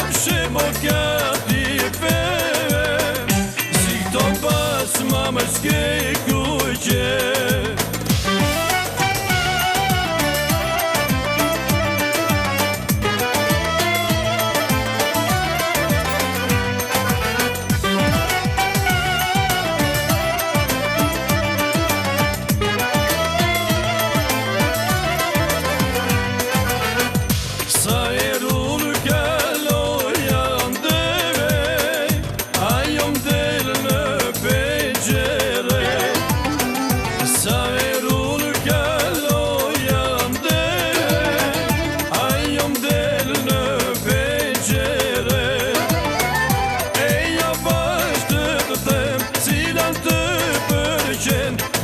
pëshim o kati fe Si këto pas ma më s'ke kujqe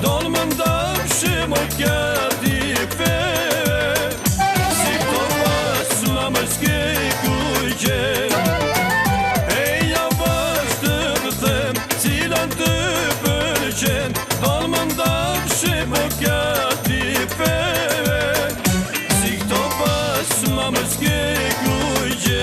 Dolmën dëpshim o kati fe Si këto pas ma më s'ke kujqe Eja vazhtë të them Cilan të pëlqen Dolmën dëpshim o kati fe Si këto pas ma më s'ke kujqe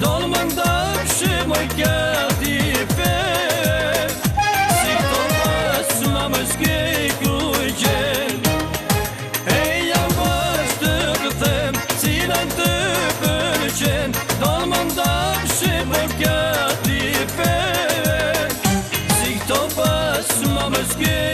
Dolmën dëpshim o kati fe Si këto pas ma më s'ke kujqen Eja vazhtë të them Cilan të pëlqen Dolmën dëpshim o kati fe Si këto pas ma më s'ke